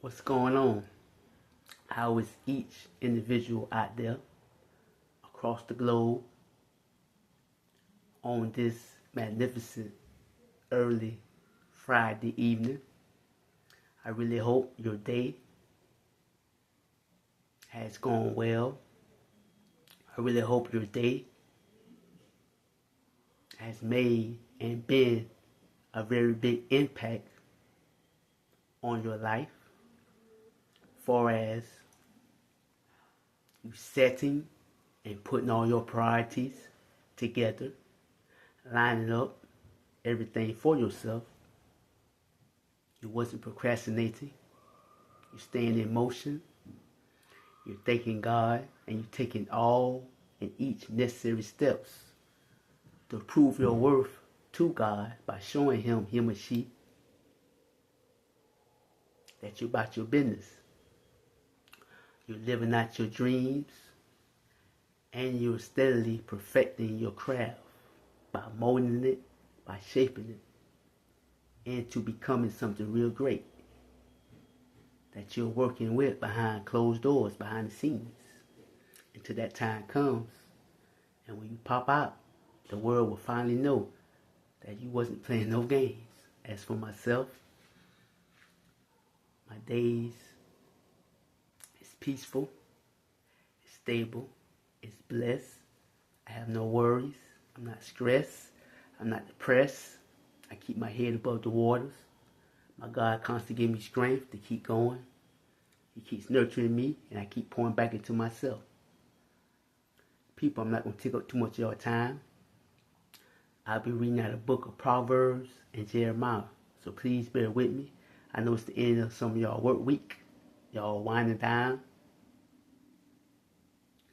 What's going on? How is each individual out there across the globe on this magnificent early Friday evening? I really hope your day has gone well. I really hope your day has made and been a very big impact on your life, far as you setting and putting all your priorities together, lining up everything for yourself. You wasn't procrastinating. You're staying in motion. You're thanking God, and you're taking all and each necessary steps to prove your worth to God by showing him or she, that you're about your business. You're living out your dreams, and you're steadily perfecting your craft by molding it, by shaping it into becoming something real great that you're working with behind closed doors, behind the scenes, until that time comes. And when you pop out, the world will finally know that you wasn't playing no games. As for myself, my days is peaceful, it's stable, it's blessed. I have no worries. I'm not stressed. I'm not depressed. I keep my head above the waters. My God constantly gives me strength to keep going. He keeps nurturing me, and I keep pouring back into myself. People, I'm not going to take up too much of your time. I'll be reading out a book of Proverbs and Jeremiah, so please bear with me. I know it's the end of some of y'all work week. Y'all winding down.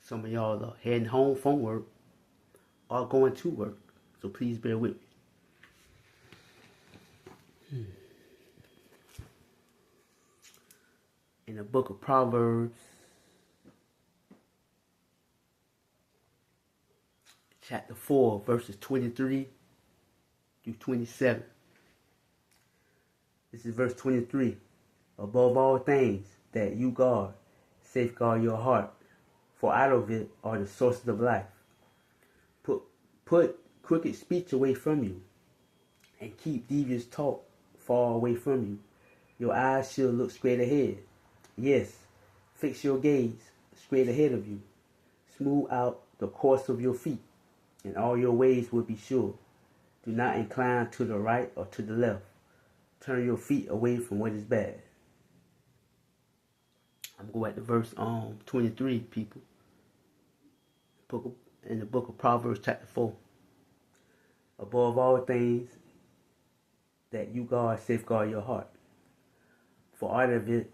Some of y'all are heading home from work or going to work, so please bear with me. In the book of Proverbs, chapter 4, verses 23 through 27. This is verse 23. Above all things that you guard, safeguard your heart, for out of it are the sources of life. Put crooked speech away from you, and keep devious talk far away from you. Your eyes should look straight ahead. Yes, fix your gaze straight ahead of you. Smooth out the course of your feet, and all your ways will be sure. Do not incline to the right or to the left. Turn your feet away from what is bad. I'm going back to verse 23, people. In the book of Proverbs, chapter 4. Above all things that you guard, safeguard your heart. For out of it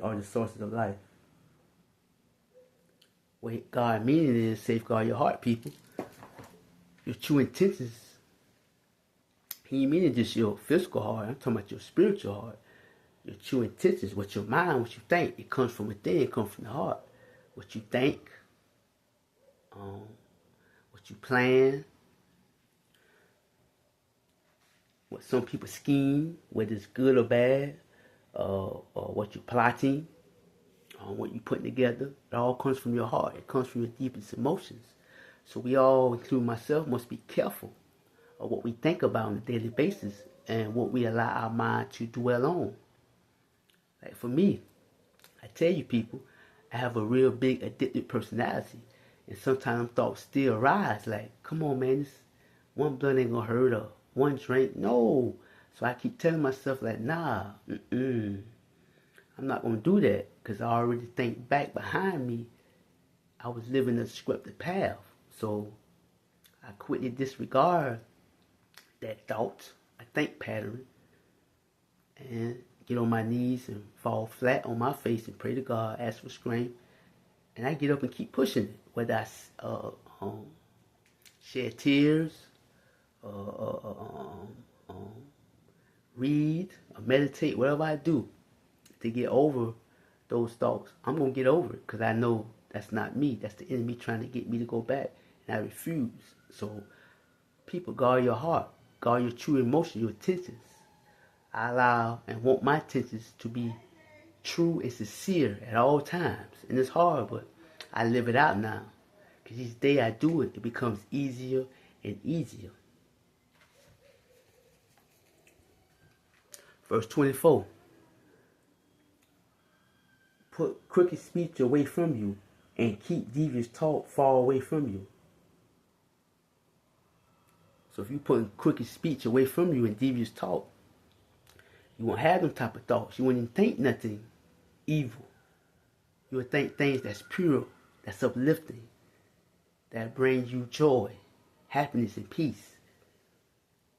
are the sources of life. What God meaning is safeguard your heart, people. Your true intentions. He ain't meaning just your physical heart. I'm talking about your spiritual heart. Your true intentions, what your mind, what you think, it comes from within, it comes from the heart. What you think, what you plan, what some people scheme, whether it's good or bad, or what you're plotting, what you're putting together. It all comes from your heart. It comes from your deepest emotions. So we all, including myself, must be careful of what we think about on a daily basis and what we allow our mind to dwell on. Like for me, I tell you people, I have a real big addicted personality. And sometimes thoughts still rise like, come on man, this one blunt ain't gonna hurt, or one drink, no. So I keep telling myself like, nah, I'm not gonna do that, because I already think back behind me, I was living a scripted path. So I quickly disregard that thought, I think pattern, and get on my knees and fall flat on my face and pray to God, ask for strength, and I get up and keep pushing it. Whether I shed tears, read, or meditate, whatever I do to get over those thoughts, I'm going to get over it, because I know that's not me. That's the enemy trying to get me to go back, and I refuse. So people, guard your heart, guard your true emotion, your intentions. I allow and want my intentions to be true and sincere at all times. And it's hard, but I live it out now. Because each day I do it, it becomes easier and easier. Verse 24. Put crooked speech away from you and keep devious talk far away from you. So if you put crooked speech away from you and devious talk, you won't have them type of thoughts. You won't even think nothing evil. You will think things that's pure, that's uplifting, that brings you joy, happiness, and peace.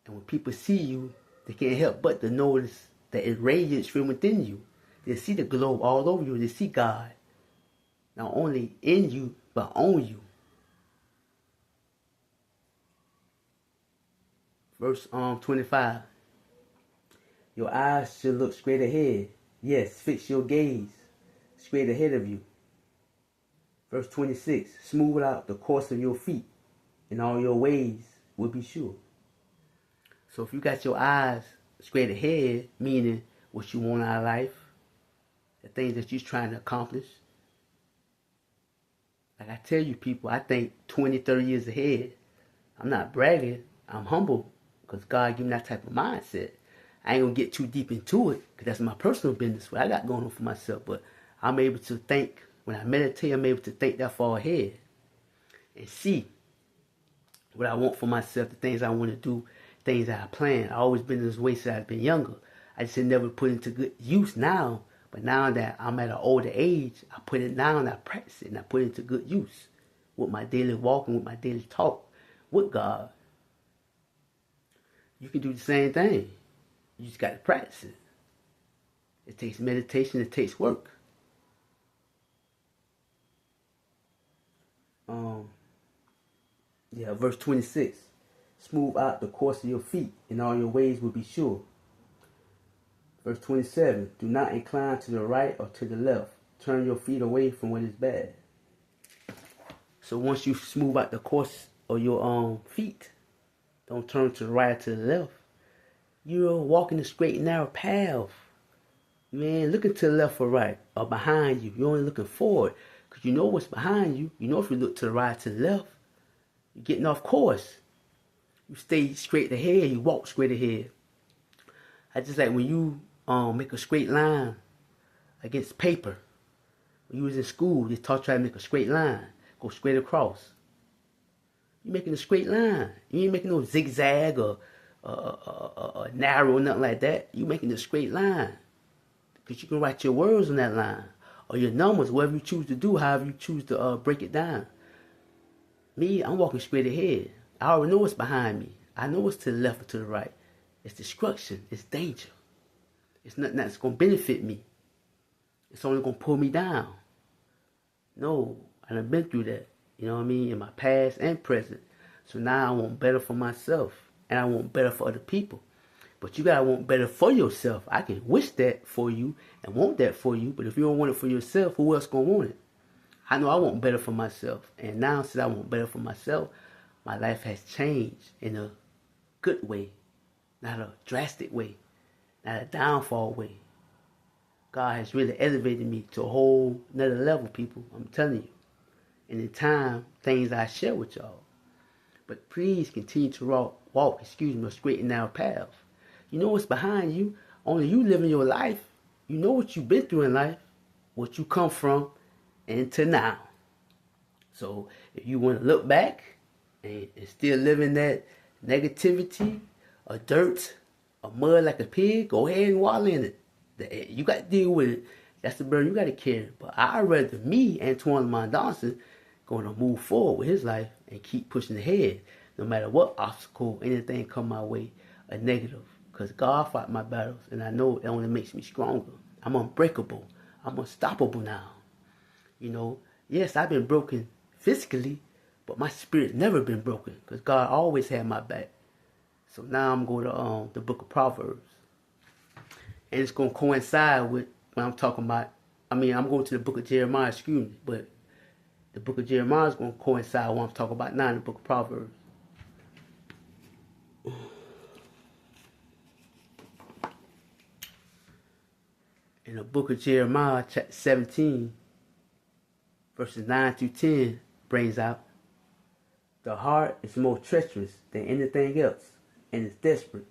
And when people see you, they can't help but to notice that it radiates from within you. They see the glow all over you. They see God, not only in you, but on you. Verse 25. Your eyes should look straight ahead. Yes, fix your gaze straight ahead of you. Verse 26. Smooth out the course of your feet, and all your ways will be sure. So if you got your eyes straight ahead, meaning what you want out of life, the things that you're trying to accomplish. Like I tell you people, I think 20, 30 years ahead. I'm not bragging. I'm humble because God gave me that type of mindset. I ain't going to get too deep into it because that's my personal business, what I got going on for myself. But I'm able to think, when I meditate, I'm able to think that far ahead and see what I want for myself, the things I want to do, things that I plan. I've always been this way since I've been younger. I just had never put into good use now. But now that I'm at an older age, I put it down, I practice it, and I put it into good use with my daily walking, with my daily talk with God. You can do the same thing. You just got to practice it. It takes meditation, it takes work. Verse 26. Smooth out the course of your feet, and all your ways will be sure. Verse 27. Do not incline to the right or to the left. Turn your feet away from what is bad. So once you smooth out the course of your feet, don't turn to the right or to the left. You're walking the straight and narrow path. Man, looking to the left or right or behind you. You're only looking forward because you know what's behind you. You know if you look to the right or to the left, you're getting off course. You stay straight ahead. You walk straight ahead. I just like when you make a straight line against paper. When you was in school, they taught you how to make a straight line. Go straight across. You're making a straight line. You ain't making no zigzag or narrow, nothing like that. You're making a straight line. Because you can write your words on that line. Or your numbers, whatever you choose to do, however you choose to break it down. Me, I'm walking straight ahead. I already know what's behind me. I know what's to the left or to the right. It's destruction. It's danger. It's nothing that's going to benefit me. It's only going to pull me down. No, I done been through that. You know what I mean? In my past and present. So now I want better for myself. And I want better for other people. But you got to want better for yourself. I can wish that for you and want that for you. But if you don't want it for yourself, who else going to want it? I know I want better for myself. And now since I want better for myself, my life has changed in a good way. Not a drastic way. Not a downfall way. God has really elevated me to a whole nother level, people. I'm telling you. And in time, things I share with y'all. But please continue to walk a straight and narrow path. You know what's behind you. Only you living your life. You know what you've been through in life. What you come from and to now. So if you want to look back and still live in that negativity or dirt or mud like a pig, go ahead and wallow in it. You got to deal with it. That's the burden you got to carry. But I'd rather me, Antoine Lamont Johnson, going to move forward with his life and keep pushing ahead no matter what obstacle, anything come my way, a negative. Because God fought my battles, and I know it only makes me stronger. I'm unbreakable. I'm unstoppable now. You know, yes, I've been broken physically, but my spirit never been broken because God always had my back. So now I'm going to the book of Proverbs. And it's going to coincide with what I'm talking about. I'm going to the book of Jeremiah, but the book of Jeremiah is going to coincide with what I'm talking about now in the book of Proverbs. In the book of Jeremiah, chapter 17, verses 9 through 10, brings out, the heart is more treacherous than anything else, and is desperate.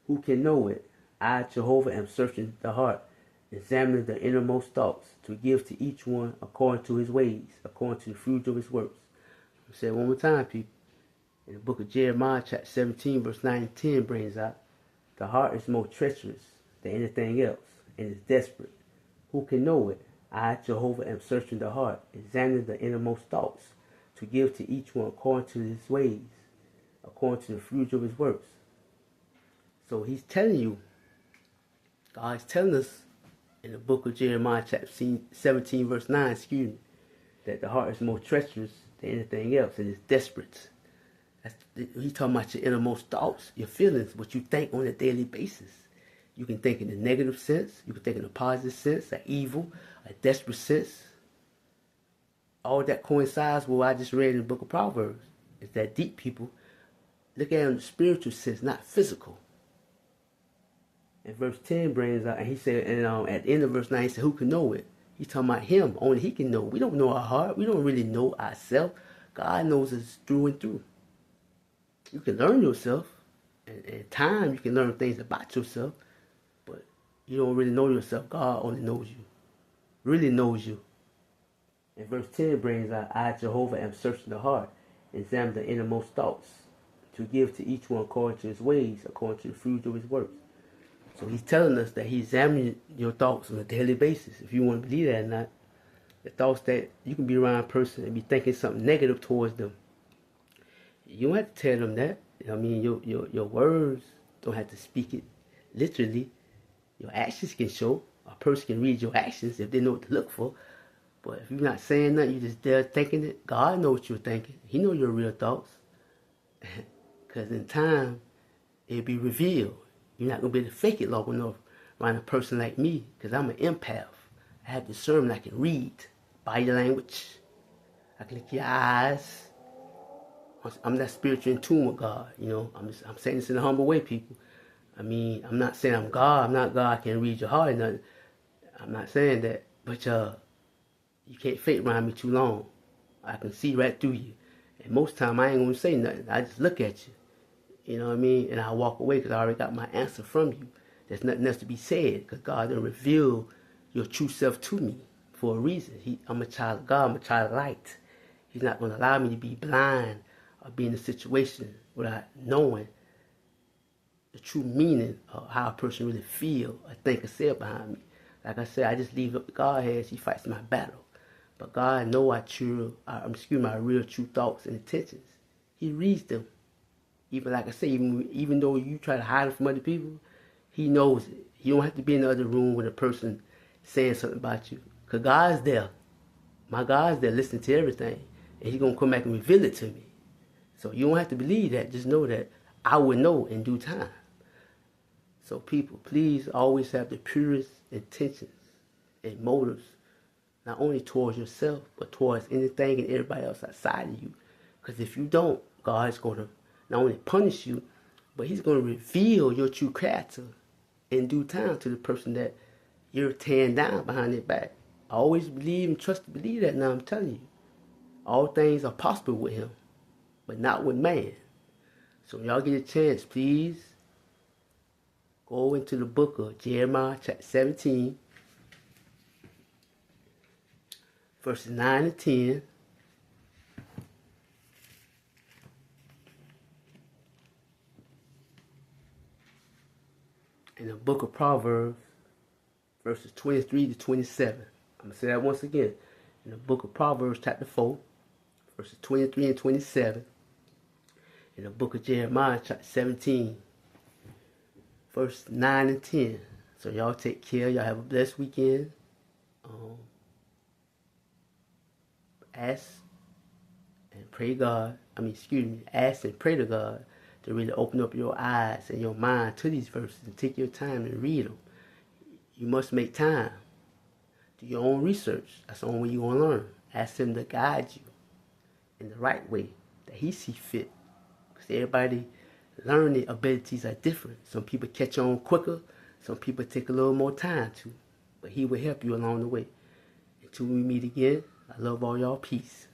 Who can know it? I, Jehovah, am searching the heart, examining the innermost thoughts, to give to each one according to his ways, according to the fruit of his works. I'll say it one more time, people. In the book of Jeremiah, chapter 17, verse 9 and 10, brings out, the heart is more treacherous than anything else, and is desperate. Who can know it? I, Jehovah, am searching the heart, examining the innermost thoughts, to give to each one according to his ways, according to the fruit of his works. So he's telling you, God's telling us in the book of Jeremiah, chapter 17, verse 9, that the heart is more treacherous than anything else, and is desperate. He's talking about your innermost thoughts, your feelings, what you think on a daily basis. You can think in a negative sense, you can think in a positive sense, an evil, a desperate sense. All that coincides with what I just read in the book of Proverbs. Is that deep people look at it in the spiritual sense, not physical. And verse 10 brings out, and he said, and at the end of verse 9, he said, who can know it? He's talking about him. Only he can know. We don't know our heart. We don't really know ourselves. God knows us through and through. You can learn yourself. And in time, you can learn things about yourself. But you don't really know yourself. God only knows you. Really knows you. And verse 10 brings out, I, Jehovah, am searching the heart, examine the innermost thoughts, to give to each one according to his ways, according to the fruit of his works. So he's telling us that he's examining your thoughts on a daily basis. If you want to believe that or not, the thoughts that you can be around a person and be thinking something negative towards them. You don't have to tell them that. I mean, your words don't have to speak it literally. Your actions can show. A person can read your actions if they know what to look for. But if you're not saying nothing, you're just there thinking it, God knows what you're thinking. He knows your real thoughts. Because in time, it'll be revealed. You're not going to be able to fake it long enough around a person like me, because I'm an empath. I have discernment. I can read body language. I can look at your eyes. I'm that spiritual in tune with God. You know, I'm saying this in a humble way, people. I mean, I'm not saying I'm God. I'm not God. I can read your heart or nothing. I'm not saying that. But you can't fake around me too long. I can see right through you. And most time I ain't going to say nothing. I just look at you. You know what I mean? And I walk away because I already got my answer from you. There's nothing else to be said because God done revealed your true self to me for a reason. I'm a child of God. I'm a child of light. He's not going to allow me to be blind or be in a situation without knowing the true meaning of how a person really feel or think or say behind me. Like I said, I just leave it up to God's hands. He fights my battle. But God knows my real true thoughts and intentions. He reads them. Even like I say, even though you try to hide it from other people, he knows it. You don't have to be in the other room with a person saying something about you. Because God's there. My God's there listening to everything. And he's going to come back and reveal it to me. So you don't have to believe that. Just know that I will know in due time. So people, please always have the purest intentions and motives, not only towards yourself, but towards anything and everybody else outside of you. Because if you don't, God's going to not only punish you, but he's going to reveal your true character in due time to the person that you're tearing down behind their back. I always believe and trust to believe that now. I'm telling you. All things are possible with him, but not with man. So when y'all get a chance, please go into the book of Jeremiah chapter 17, verses 9 and 10. In the book of Proverbs, verses 23 to 27. I'm going to say that once again. In the book of Proverbs, chapter 4, verses 23 and 27. In the book of Jeremiah, chapter 17, verse 9 and 10. So y'all take care. Y'all have a blessed weekend. Ask and pray God. Ask and pray to God to really open up your eyes and your mind to these verses and take your time and read them. You must make time. Do your own research. That's the only way you're going to learn. Ask him to guide you in the right way that he sees fit. Because everybody's learning abilities are different. Some people catch on quicker. Some people take a little more time to. but he will help you along the way. Until we meet again, I love all y'all. Peace.